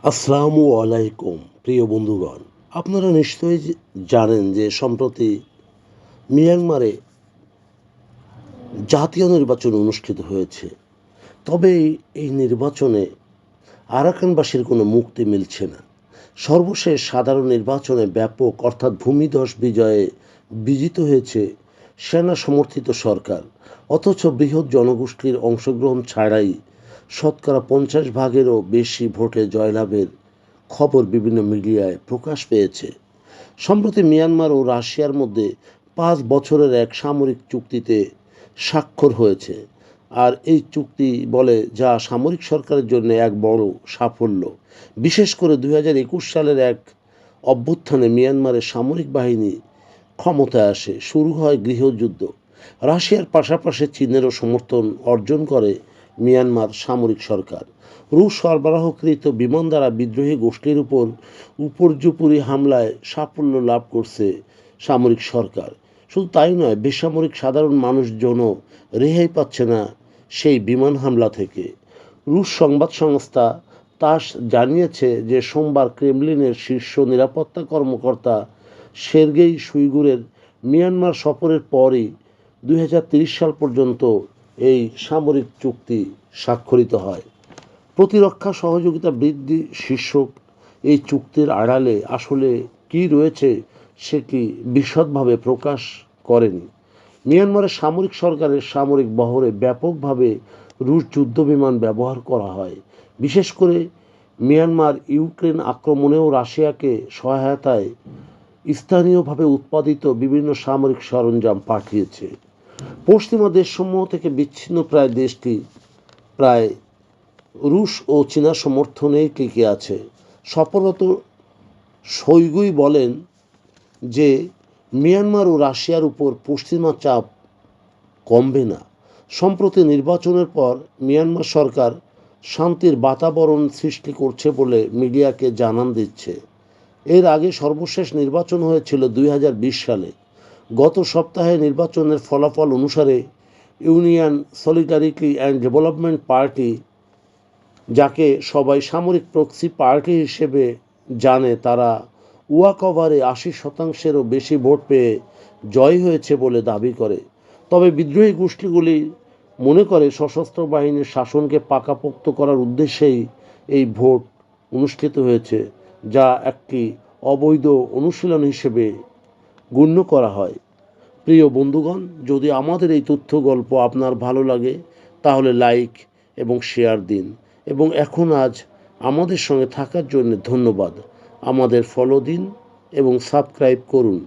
আসসালামু আলাইকুম প্রিয় বন্ধুগণ। আপনারা নিশ্চয়ই জানেন যে সম্প্রতি মিয়ানমারে জাতীয় নির্বাচন অনুষ্ঠিত হয়েছে। তবে এই নির্বাচনে আরাকানবাসীর কোনো মুক্তি মিলছে না। সর্বশেষ সাধারণ নির্বাচনে ব্যাপক অর্থাৎ ভূমিধস বিজয়ে বিজিত হয়েছে সেনা সমর্থিত সরকার। অথচ বৃহৎ জনগোষ্ঠীর অংশগ্রহণ ছাড়াই শতকরা 50 ভাগেরও বেশি ভোটে জয়লাভের খবর বিভিন্ন মিডিয়ায় প্রকাশ পেয়েছে। সম্প্রতি মিয়ানমার ও রাশিয়ার মধ্যে 5 বছরের এক সামরিক চুক্তিতে স্বাক্ষর হয়েছে। আর এই চুক্তি বলে যা সামরিক সরকারের জন্য এক বড় সাফল্য। বিশেষ করে 2021 সালের এক অভ্যুত্থানে মিয়ানমারের সামরিক বাহিনী ক্ষমতায় আসে, শুরু হয় গৃহযুদ্ধ। রাশিয়ার পাশাপাশি চীনেরও সমর্থন অর্জন করে মিয়ানমার সামরিক সরকার। রুশ সরবরাহকৃত বিমান দ্বারা বিদ্রোহী গোষ্ঠীর উপর উপর্যুপরি হামলায় সাফল্য লাভ করছে সামরিক সরকার। শুধু তাই নয়, বেসামরিক সাধারণ মানুষজনও রেহাই পাচ্ছে না সেই বিমান হামলা থেকে। রুশ সংবাদ সংস্থা তাস জানিয়েছে যে সোমবার ক্রেমলিনের শীর্ষ নিরাপত্তা কর্মকর্তা সের্গেই শুইগুরের মিয়ানমার সফরের পরই 2030 সাল পর্যন্ত এই সামরিক চুক্তি স্বাক্ষরিত হয়। প্রতিরক্ষা সহযোগিতা বৃদ্ধি শীর্ষক এই চুক্তির আড়ালে আসলে কী রয়েছে সেটি বিশদভাবে প্রকাশ করেনি। মিয়ানমারের সামরিক সরকারের সামরিক বহরে ব্যাপকভাবে রুশ যুদ্ধবিমান ব্যবহার করা হয়। বিশেষ করে মিয়ানমার ইউক্রেন আক্রমণেও রাশিয়াকে সহায়তায় স্থানীয়ভাবে উৎপাদিত বিভিন্ন সামরিক সরঞ্জাম পাঠিয়েছে। পশ্চিমা দেশসমূহ থেকে বিচ্ছিন্ন প্রায় দেশটি প্রায় রুশ ও চীনা সমর্থনেই টিকে আছে। সফররত শইগুই বলেন যে মিয়ানমার ও রাশিয়ার উপর পশ্চিমা চাপ কমবে না। সম্প্রতি নির্বাচনের পর মিয়ানমার সরকার শান্তির বাতাবরণ সৃষ্টি করছে বলে মিডিয়াকে জানান দিচ্ছে। এর আগে সর্বশেষ নির্বাচন হয়েছিল 2020 সালে। গত সপ্তাহে নির্বাচনের ফলাফল অনুসারে union solidarity and development party, যাকে সবাই সামরিক প্রক্সি পার্টি হিসেবে জানে, তারা ওয়াকওভারে 80%-এরও বেশি ভোট পেয়ে জয় হয়েছে বলে দাবি করে। তবে বিদ্রোহী গোষ্ঠীগুলি মনে করে সশস্ত্র বাহিনীর শাসনকে পাকাপোক্ত করার উদ্দেশ্যেই এই ভোট অনুষ্ঠিত হয়েছে, যা একটি অবৈধ অনুশীলন হিসেবে গণ্য করা হয়। প্রিয় বন্ধুগণ, যদি আমাদের এই তথ্য গল্প আপনার ভালো লাগে তাহলে লাইক এবং শেয়ার দিন, এবং আজ আমাদের সঙ্গে থাকার জন্য ধন্যবাদ। আমাদের ফলো দিন এবং সাবস্ক্রাইব করুন।